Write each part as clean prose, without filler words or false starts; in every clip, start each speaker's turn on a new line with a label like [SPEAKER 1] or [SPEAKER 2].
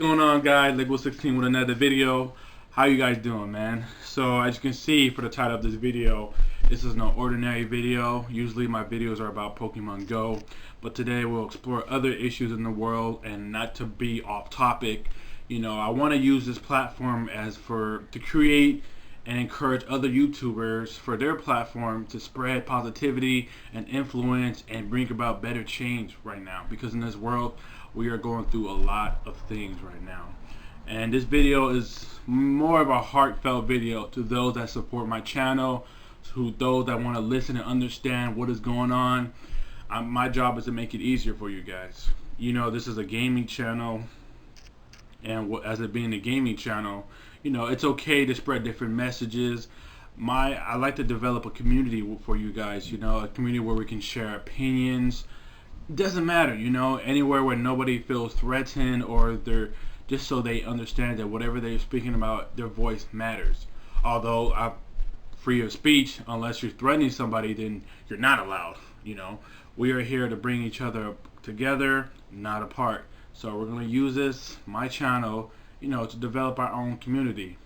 [SPEAKER 1] Going on, guys? Liquid 16 with another video. How you guys doing, man? So as you can see for the title of this video, this is no ordinary video. Usually my videos are about Pokemon Go, but today we'll explore other issues in the world. And not to be off topic, I want to use this platform to create and encourage other YouTubers for their platform to spread positivity and influence and bring about better change right now, because in this world we are going through a lot of things right now. And this video is more of a heartfelt video to those that support my channel, to those that want to listen and understand what is going on. My job is to make it easier for you guys. This is a gaming channel, and as it being a gaming channel, it's okay to spread different messages. I like to develop a community for you guys, a community where we can share opinions. Doesn't matter, anywhere where nobody feels threatened, or they're just so they understand that whatever they're speaking about, their voice matters. Although I'm free of speech, unless you're threatening somebody, then you're not allowed. We are here to bring each other together, not apart. So we're going to use my channel, to develop our own community.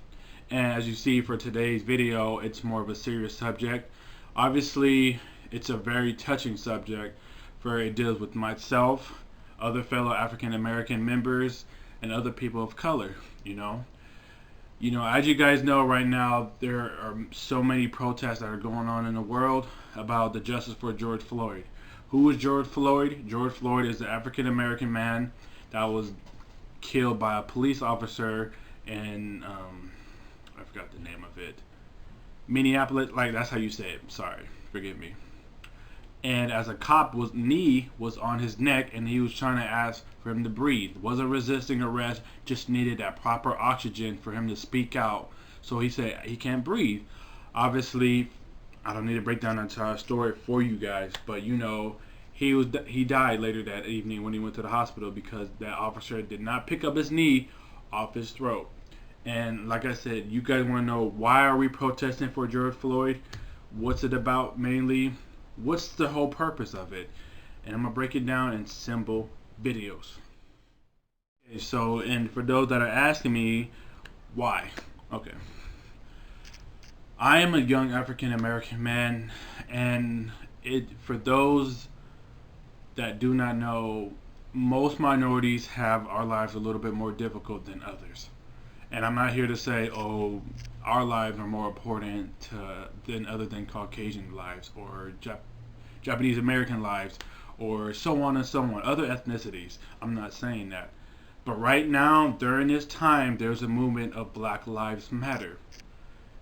[SPEAKER 1] And as you see for today's video, it's more of a serious subject. Obviously, it's a very touching subject, for it deals with myself, other fellow African American members, and other people of color. As you guys know, right now there are so many protests that are going on in the world about the justice for George Floyd. Who is George Floyd? George Floyd is the African American man that was killed by a police officer in I forgot the name of it, Minneapolis. Like, that's how you say it. Sorry, forgive me. And as a cop knee was on his neck, and he was trying to ask for him to breathe. Wasn't resisting arrest, just needed that proper oxygen for him to speak out. So he said he can't breathe. Obviously, I don't need to break down the entire story for you guys, but he died later that evening when he went to the hospital, because that officer did not pick up his knee off his throat. And like I said, you guys want to know, why are we protesting for George Floyd? What's it about mainly? What's the whole purpose of it? And I'm going to break it down in simple videos. Okay, so, and for those that are asking me, why? Okay. I am a young African American man, and for those that do not know, most minorities have our lives a little bit more difficult than others. And I'm not here to say, oh, our lives are more important than Caucasian lives, or Japanese American lives, or so on and so on, other ethnicities. I'm not saying that. But right now, during this time, there's a movement of Black Lives Matter.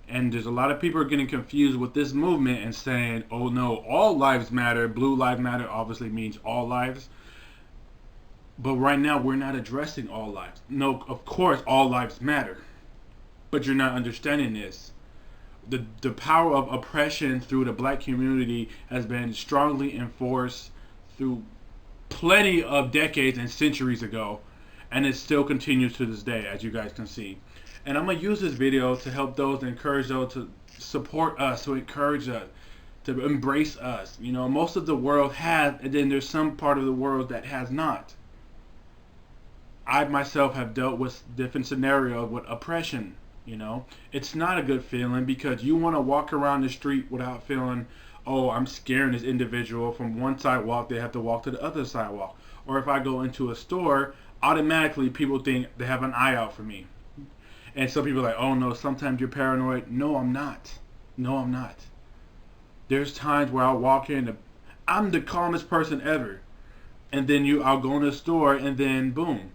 [SPEAKER 1] And there's a lot of people are getting confused with this movement and saying, oh no, all lives matter. Blue lives matter obviously means all lives. But right now, we're not addressing all lives. No, of course, all lives matter. But you're not understanding this. The power of oppression through the black community has been strongly enforced through plenty of decades and centuries ago. And it still continues to this day, as you guys can see. And I'm going to use this video to help those, encourage those to support us, to encourage us, to embrace us. Most of the world has, and then there's some part of the world that has not. I myself have dealt with different scenarios with oppression. It's not a good feeling, because you want to walk around the street without feeling, oh, I'm scaring this individual from one sidewalk, they have to walk to the other sidewalk. Or if I go into a store, automatically people think they have an eye out for me. And some people are like, oh no, sometimes you're paranoid. No, I'm not. No, I'm not. There's times where I'll walk in, I'm the calmest person ever. And then I'll go in the store, and then boom.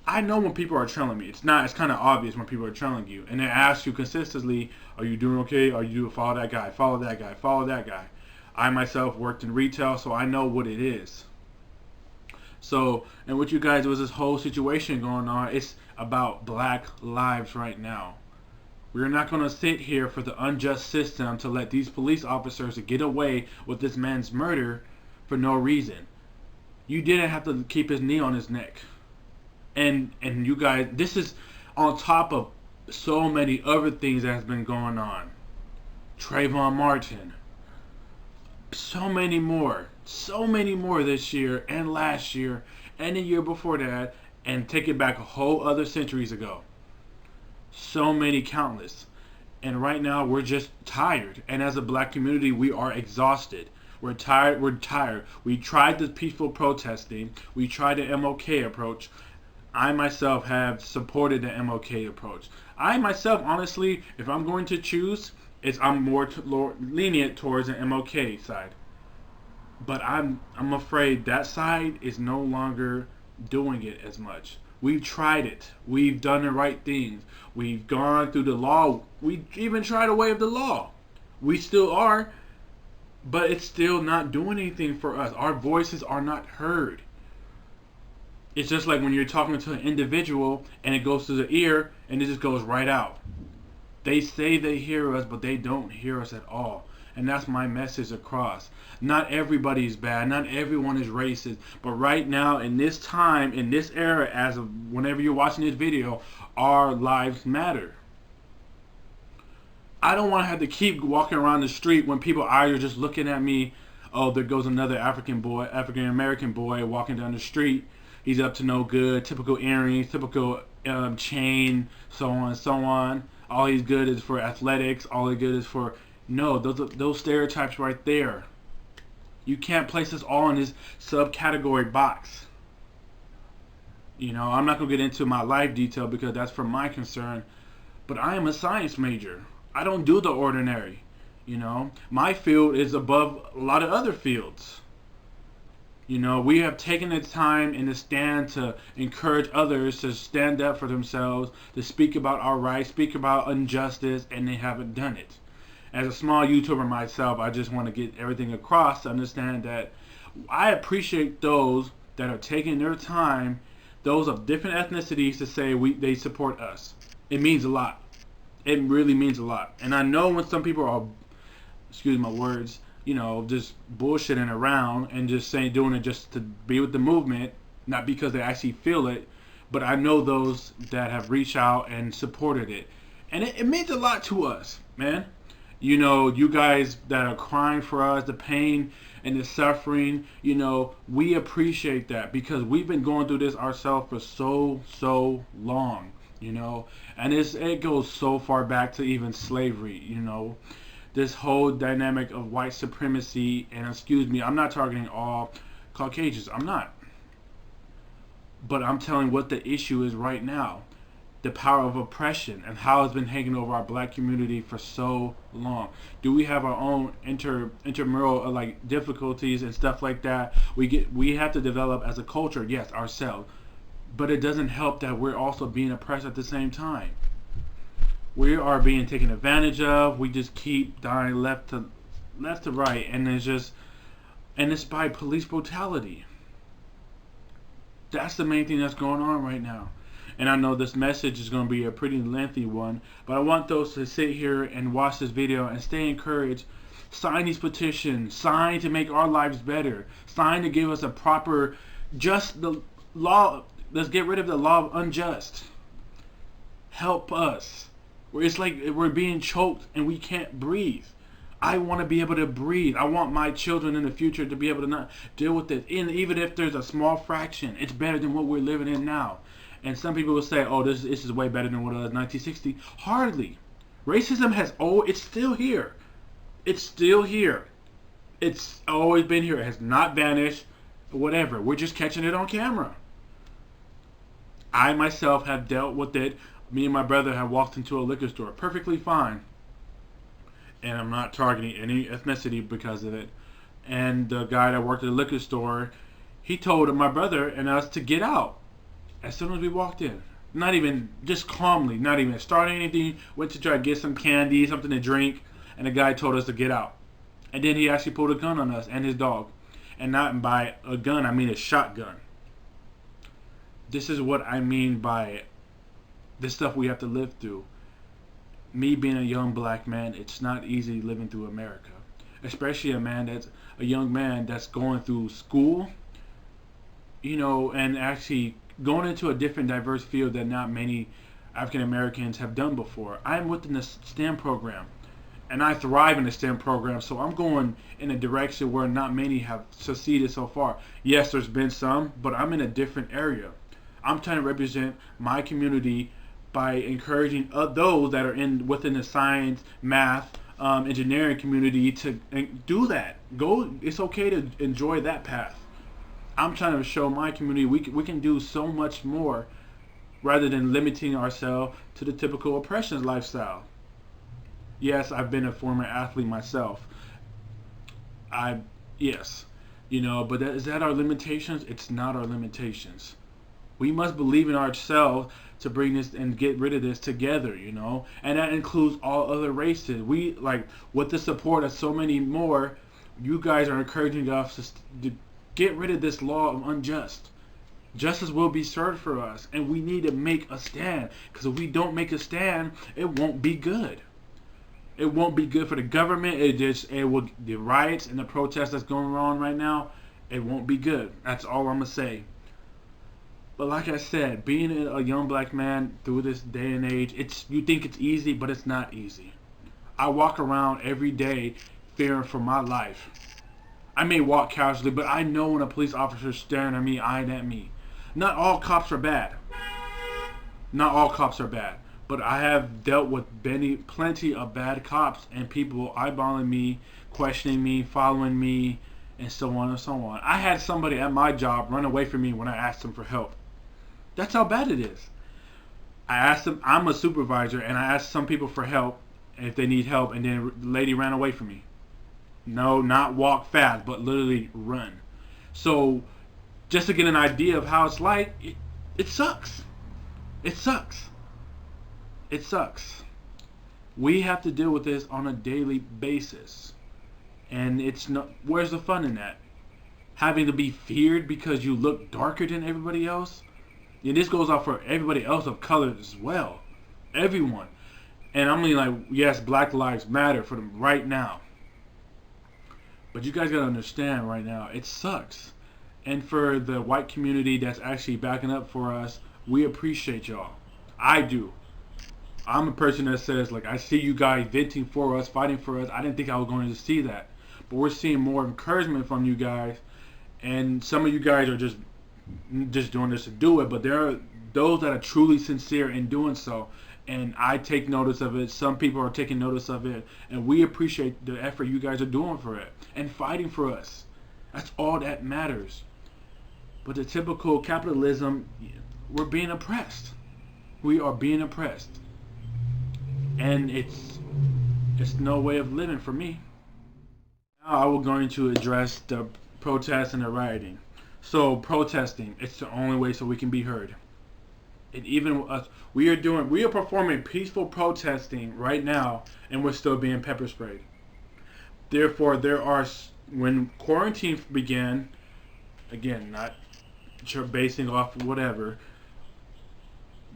[SPEAKER 1] I know when people are trailing me. It's kind of obvious when people are trailing you. And they ask you consistently, are you doing okay? Are you doing, follow that guy, follow that guy, follow that guy. I myself worked in retail, so I know what it is. So, and with you guys, there was this whole situation going on. It's about Black lives right now. We're not going to sit here for the unjust system to let these police officers get away with this man's murder for no reason. You didn't have to keep his knee on his neck. And you guys, this is on top of so many other things that has been going on. Trayvon Martin. So many more this year and last year and the year before that and take it back a whole other centuries ago. So many, countless. And right now we're just tired. And as a black community, we are exhausted. We're tired. We're tired. We tried the peaceful protesting. We tried the MLK approach. I myself have supported the MLK approach. I myself, honestly, if I'm going to choose, I'm more lenient towards the MLK side. But I'm afraid that side is no longer doing it as much. We've tried it. We've done the right things. We've gone through the law. We even tried to waive the law. We still are, but it's still not doing anything for us. Our voices are not heard. It's just like when you're talking to an individual and it goes to the ear and it just goes right out. They say they hear us, but they don't hear us at all. And that's my message across. Not everybody is bad. Not everyone is racist. But right now, in this time, in this era, as of whenever you're watching this video, our lives matter. I don't want to have to keep walking around the street when people are just looking at me. Oh, there goes another African American boy walking down the street. He's up to no good. Typical earrings, typical chain, so on and so on. All he's good is for athletics. All he's good is for... No, those stereotypes right there. You can't place us all in this subcategory box. You know, I'm not going to get into my life detail because that's for my concern. But I am a science major. I don't do the ordinary. You know, my field is above a lot of other fields. You know, we have taken the time and the stand to encourage others to stand up for themselves, to speak about our rights, speak about injustice, and they haven't done it. As a small YouTuber myself, I just want to get everything across to understand that I appreciate those that are taking their time, those of different ethnicities, to say they support us. It means a lot. It really means a lot. And I know when some people are, excuse my words, you know, just bullshitting around and just doing it just to be with the movement, not because they actually feel it, but I know those that have reached out and supported it. And it means a lot to us, man. You know, you guys that are crying for us, the pain and the suffering, you know, we appreciate that because we've been going through this ourselves for so long, you know. And it goes so far back to even slavery, you know. This whole dynamic of white supremacy, and excuse me, I'm not targeting all Caucasians. I'm not. But I'm telling what the issue is right now. The power of oppression and how it's been hanging over our black community for so long. Do we have our own intramural like difficulties and stuff like that? We have to develop as a culture, yes, ourselves. But it doesn't help that we're also being oppressed at the same time. We are being taken advantage of. We just keep dying left to right, and it's by police brutality. That's the main thing that's going on right now. And I know this message is going to be a pretty lengthy one, but I want those to sit here and watch this video and stay encouraged. Sign these petitions. Sign to make our lives better. Sign to give us a proper, just the law. Let's get rid of the law of unjust. Help us. It's like we're being choked and we can't breathe. I want to be able to breathe. I want my children in the future to be able to not deal with this. And even if there's a small fraction, it's better than what we're living in now. And some people will say, oh, this is way better than what it was in 1960. Hardly. Racism it's still here. It's still here. It's always been here. It has not vanished. Whatever. We're just catching it on camera. I myself have dealt with it. Me and my brother have walked into a liquor store perfectly fine. And I'm not targeting any ethnicity because of it. And the guy that worked at the liquor store, he told my brother and us to get out. As soon as we walked in, not even, just calmly, not even starting anything, went to try to get some candy, something to drink, and the guy told us to get out. And then he actually pulled a gun on us and his dog. And not by a gun, I mean a shotgun. This is what I mean by this stuff we have to live through. Me being a young black man, it's not easy living through America. Especially a young man that's going through school, you know, and actually going into a different diverse field that not many African Americans have done before. I'm within the STEM program, and I thrive in the STEM program, so I'm going in a direction where not many have succeeded so far. Yes, there's been some, but I'm in a different area. I'm trying to represent my community by encouraging those that are within the science, math, engineering community to do that. Go. It's okay to enjoy that path. I'm trying to show my community we can do so much more rather than limiting ourselves to the typical oppression lifestyle. Yes, I've been a former athlete myself. I yes, but is that our limitations? It's not our limitations. We must believe in ourselves to bring this and get rid of this together, and that includes all other races. We like with the support of so many more. You guys are encouraging us to get rid of this law of unjust. Justice will be served for us, and we need to make a stand. Because if we don't make a stand, it won't be good. It won't be good for the government. The riots and the protests that's going on right now. It won't be good. That's all I'm gonna say. But like I said, being a young black man through this day and age, you think it's easy, but it's not easy. I walk around every day fearing for my life. I may walk casually, but I know when a police officer is staring at me, eyeing at me. Not all cops are bad. Not all cops are bad. But I have dealt with plenty of bad cops and people eyeballing me, questioning me, following me, and so on and so on. I had somebody at my job run away from me when I asked them for help. That's how bad it is. I asked them, I'm a supervisor, and I asked some people for help, if they need help, and then the lady ran away from me. No, not walk fast, but literally run. So, just to get an idea of how it's like, it sucks. It sucks. It sucks. We have to deal with this on a daily basis. And where's the fun in that? Having to be feared because you look darker than everybody else? And this goes out for everybody else of color as well. Everyone. And I mean, like, yes, Black Lives Matter for them right now. But you guys gotta understand right now, it sucks. And for the white community that's actually backing up for us, we appreciate y'all. I do. I'm a person that says, like, I see you guys venting for us, fighting for us. I didn't think I was going to see that. But we're seeing more encouragement from you guys. And some of you guys are just doing this to do it. But there are those that are truly sincere in doing so. And I take notice of it. Some people are taking notice of it. And we appreciate the effort you guys are doing for it. And fighting for us. That's all that matters. But the typical capitalism, we're being oppressed. We are being oppressed. And it's no way of living for me. Now I was going to address the protests and the rioting. So protesting, it's the only way so we can be heard. And even us, we are performing peaceful protesting right now, and we're still being pepper sprayed. Therefore, when quarantine began, again, not basing off whatever,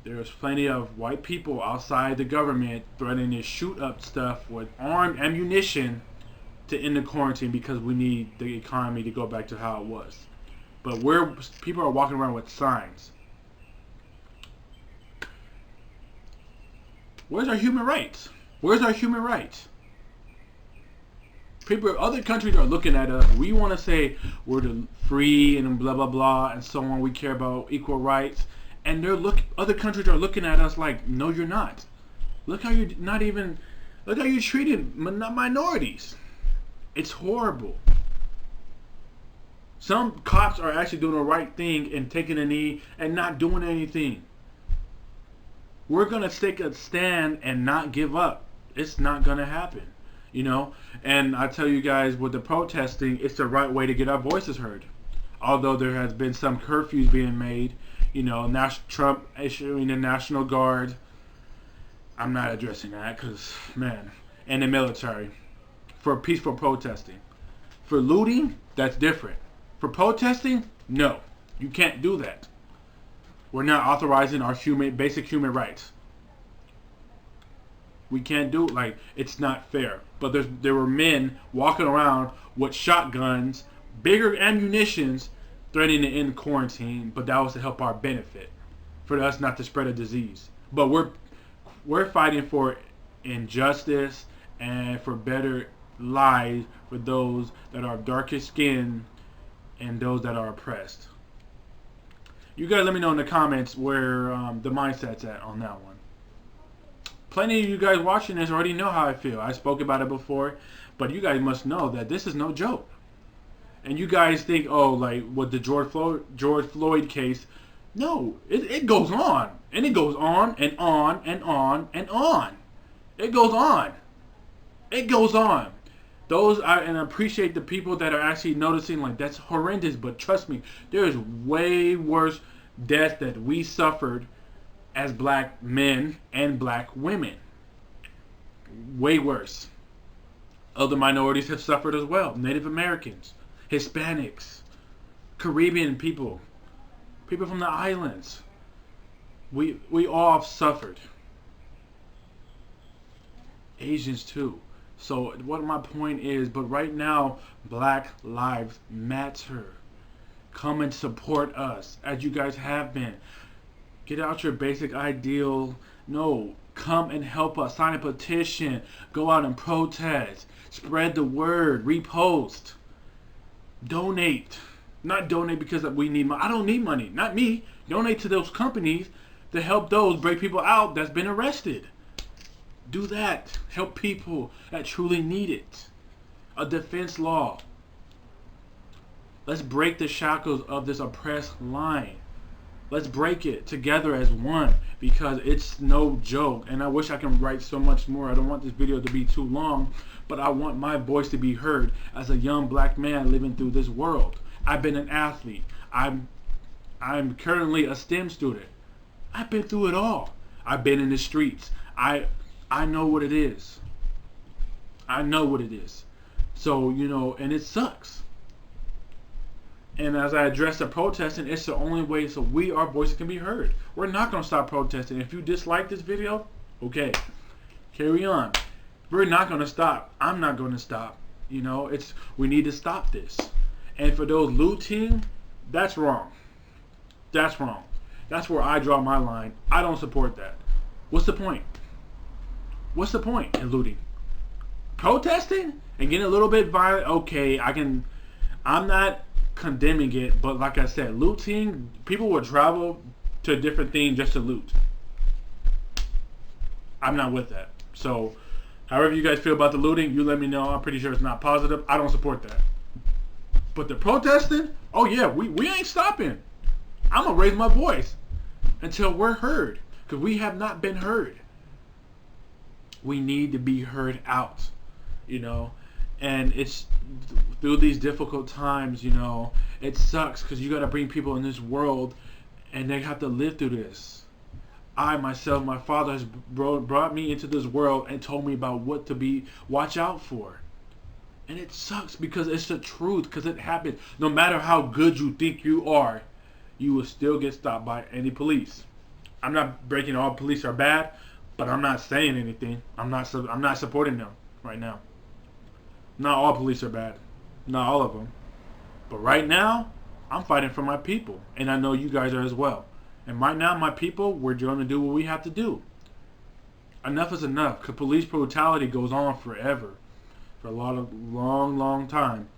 [SPEAKER 1] there's plenty of white people outside the government threatening to shoot up stuff with armed ammunition to end the quarantine because we need the economy to go back to how it was. But people are walking around with signs. Where's our human rights? Where's our human rights? Other countries are looking at us. We want to say we're the free and blah blah blah and so on. We care about equal rights, and other countries are looking at us like, no, you're not. Look how you're not even. Look how you're treating minorities. It's horrible. Some cops are actually doing the right thing and taking a knee and not doing anything. We're gonna take a stand and not give up. It's not gonna happen. And I tell you guys, with the protesting, it's the right way to get our voices heard. Although there has been some curfews being made, Trump issuing the National Guard. I'm not addressing that because, man, and the military for peaceful protesting. For looting, that's different. For protesting, no, you can't do that. We're not authorizing our basic human rights. We can't do it. Like, it's not fair. But there were men walking around with shotguns, bigger ammunitions, threatening to end quarantine. But that was to help our benefit, for us not to spread a disease. But we're fighting for injustice and for better lives for those that are darker skinned and those that are oppressed. You guys let me know in the comments where the mindset's at on that one. Plenty of you guys watching this already know how I feel. I spoke about it before, but you guys must know that this is no joke. And you guys think, oh, like with the George Floyd case, no, it goes on. And it goes on and on and on and on. It goes on. It goes on. And I appreciate the people that are actually noticing, like, that's horrendous, but trust me, there is way worse death that we suffered as black men and black women. Way worse. Other minorities have suffered as well. Native Americans, Hispanics, Caribbean people, people from the islands. We all have suffered. Asians too. So what my point is, but right now, Black Lives Matter. Come and support us, as you guys have been. Get out your basic ideal. No, come and help us. Sign a petition. Go out and protest. Spread the word. Repost. Donate. Not donate because we need money. I don't need money. Not me. Donate to those companies to help those break people out that's been arrested. Do that. Help people that truly need it. A defense law. Let's break the shackles of this oppressed line. Let's break it together as one, because it's no joke. And I wish I can write so much more. I don't want this video to be too long, but I want my voice to be heard as a young black man living through this world. I've been an athlete. I'm currently a STEM student. I've been through it all. I've been in the streets. I know what it is. I know what it is. So, and it sucks. And as I address the protesting, it's the only way so our voices can be heard. We're not going to stop protesting. If you dislike this video, okay, carry on. We're not going to stop. I'm not going to stop. We need to stop this. And for those looting, that's wrong. That's wrong. That's where I draw my line. I don't support that. What's the point? What's the point in looting? Protesting and getting a little bit violent, okay, I'm not condemning it, but like I said, looting, people will travel to a different thing just to loot. I'm not with that. So, however you guys feel about the looting, you let me know. I'm pretty sure it's not positive. I don't support that. But the protesting, oh yeah, we ain't stopping. I'm going to raise my voice until we're heard, because we have not been heard. We need to be heard out, and it's through these difficult times, it sucks because you got to bring people in this world and they have to live through this. I myself, my father has brought me into this world and told me about what to watch out for. And it sucks because it's the truth, because it happens. No matter how good you think you are, you will still get stopped by any police. I'm not breaking all police are bad, but I'm not saying anything. I'm not supporting them right now. Not all police are bad. Not all of them. But right now, I'm fighting for my people. And I know you guys are as well. And right now, my people, we're going to do what we have to do. Enough is enough. Because police brutality goes on forever. For a long time.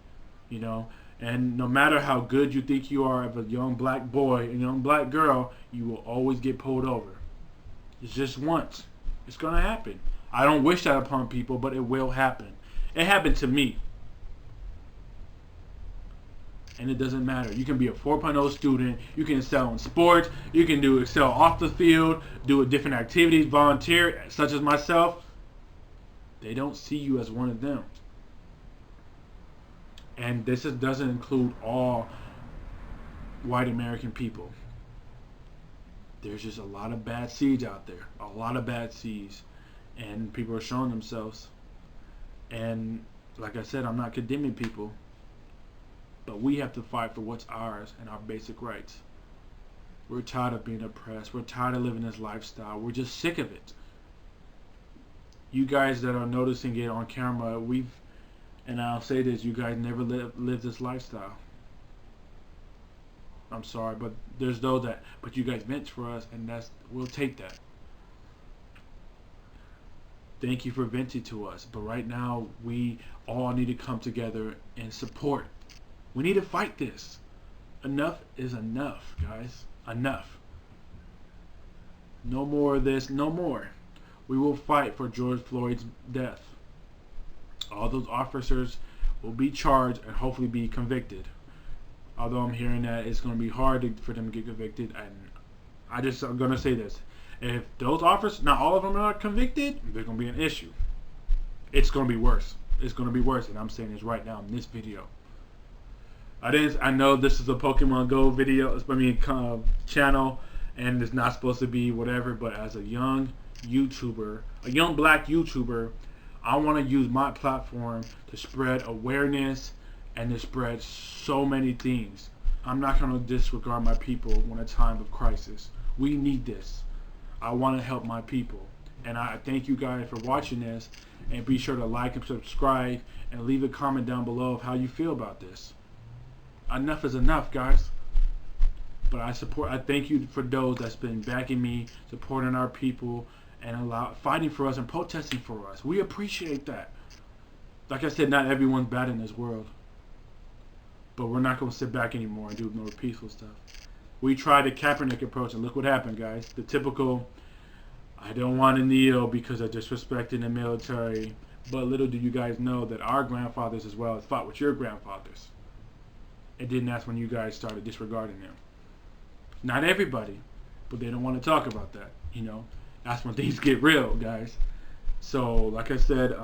[SPEAKER 1] And no matter how good you think you are of a young black boy and young black girl, you will always get pulled over. It's just once. It's going to happen. I don't wish that upon people, but it will happen. It happened to me. And it doesn't matter. You can be a 4.0 student. You can excel in sports. You can excel off the field. Do different activities. Volunteer, such as myself. They don't see you as one of them. And this doesn't include all white American people. There's just a lot of bad seeds out there. A lot of bad seeds. And people are showing themselves. And like I said, I'm not condemning people. But we have to fight for what's ours and our basic rights. We're tired of being oppressed. We're tired of living this lifestyle. We're just sick of it. You guys that are noticing it on camera, and I'll say this, you guys never live this lifestyle. I'm sorry, but there's those but you guys vent for us, and we'll take that. Thank you for venting to us. But right now, we all need to come together and support. We need to fight this. Enough is enough, guys. Enough. No more of this, no more. We will fight for George Floyd's death. All those officers will be charged and hopefully be convicted. Although I'm hearing that it's going to be hard for them to get convicted, and I'm going to say this. If those officers, not all of them are convicted, there's going to be an issue. It's going to be worse. It's going to be worse, and I'm saying this right now in this video. I know this is a Pokemon Go video, channel, and it's not supposed to be whatever, but as a young YouTuber, a young black YouTuber, I want to use my platform to spread awareness and to spread so many things. I'm not going to disregard my people when a time of crisis. We need this. I want to help my people. And I thank you guys for watching this, and be sure to like and subscribe and leave a comment down below of how you feel about this. Enough is enough, guys. But I thank you for those that's been backing me, supporting our people, and fighting for us and protesting for us. We appreciate that. Like I said, not everyone's bad in this world. But we're not going to sit back anymore and do more peaceful stuff. We tried the Kaepernick approach, and look what happened, guys. The typical, I don't want to kneel because of disrespecting the military. But little do you guys know that our grandfathers as well fought with your grandfathers. And then that's when you guys started disregarding them. Not everybody, but they don't want to talk about that. You know, that's when things get real, guys. So, like I said,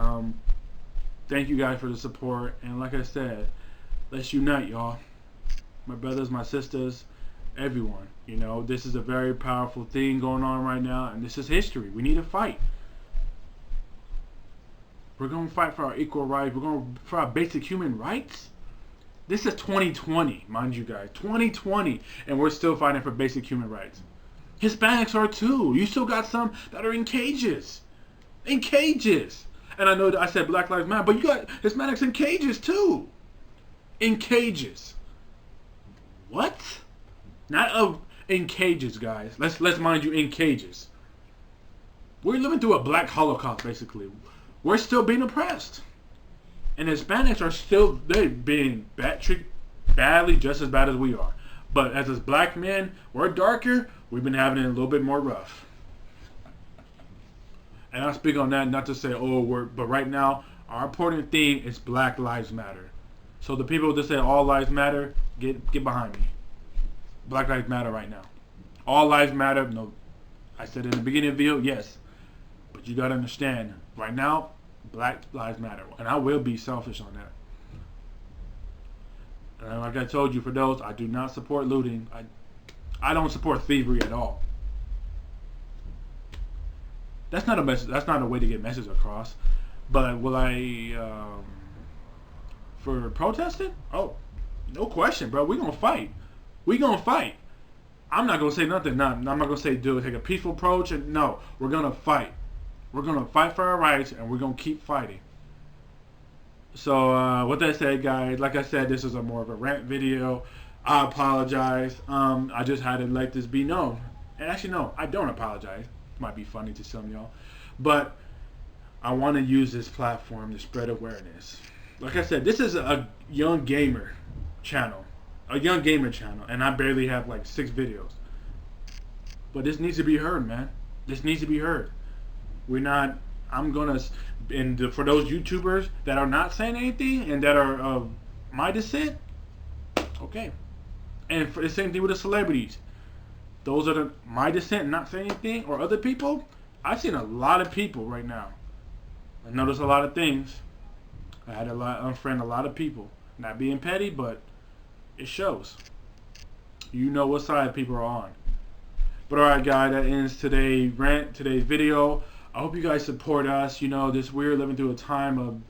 [SPEAKER 1] thank you guys for the support. And like I said, let's unite, y'all. My brothers, my sisters, everyone. You know, this is a very powerful thing going on right now, and this is history. We need to fight. We're going to fight for our equal rights. We're going to for our basic human rights. This is 2020, mind you guys. 2020, and we're still fighting for basic human rights. Hispanics are too. You still got some that are in cages. In cages. And I know that I said Black Lives Matter, but you got Hispanics in cages too. In cages. What? Not in cages, guys. Let's mind you, in cages. We're living through a black holocaust, basically. We're still being oppressed. And Hispanics are still being treated badly, just as bad as we are. But as black men, we're darker. We've been having it a little bit more rough. And I speak on that not to say, but right now, our important thing is Black Lives Matter. So the people that say all lives matter, get behind me. Black Lives Matter right now. All lives matter. No, I said in the beginning of the video, yes. But you gotta understand, right now, Black Lives Matter. And I will be selfish on that. And like I told you, for those, I do not support looting. I don't support thievery at all. That's not a message. That's not a way to get messages across. But will I, for protesting? Oh, no question, bro. We're gonna fight. We're gonna fight. I'm not gonna say nothing. I'm not gonna say take a peaceful approach. And no, we're gonna fight. We're going to fight for our rights, and we're going to keep fighting. So, with that said, guys, like I said, this is more of a rant video. I apologize. I just had to let this be known. And actually, no, I don't apologize. It might be funny to some of y'all. But I want to use this platform to spread awareness. Like I said, this is a young gamer channel. A young gamer channel. And I barely have like 6 videos. But this needs to be heard, man. This needs to be heard. For those YouTubers that are not saying anything and that are of my descent, okay. And for the same thing with the celebrities. Those that are my descent and not saying anything, or other people, I've seen a lot of people right now. I noticed a lot of things. I had unfriend a lot of people. Not being petty, but it shows. You know what side people are on. But alright, guys, that ends today's video. I hope you guys support us. You know, we're living through a time of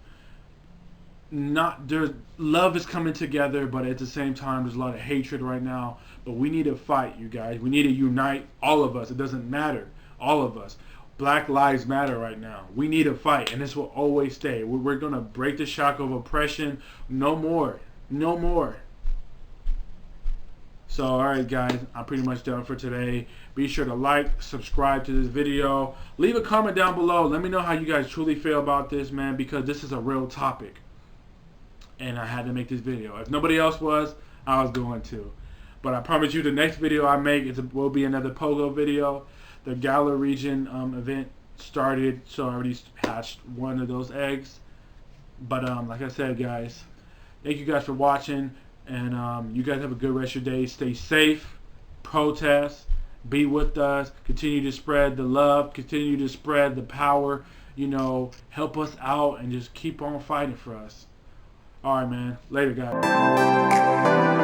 [SPEAKER 1] love is coming together, but at the same time, there's a lot of hatred right now. But we need to fight, you guys. We need to unite, all of us. It doesn't matter, all of us. Black Lives Matter right now. We need to fight, and this will always stay. We're gonna break the shock of oppression. No more. No more. So, alright guys, I'm pretty much done for today. Be sure to like, subscribe to this video. Leave a comment down below. Let me know how you guys truly feel about this, man, because this is a real topic. And I had to make this video. If nobody else was, I was going to. But I promise you, the next video I make will be another pogo video. The Gala region event started, so I already hatched one of those eggs. But like I said, guys, thank you guys for watching, and you guys have a good rest of your day. Stay safe, protest, be with us, continue to spread the love, continue to spread the power, help us out, and just keep on fighting for us. Alright, man. Later, guys.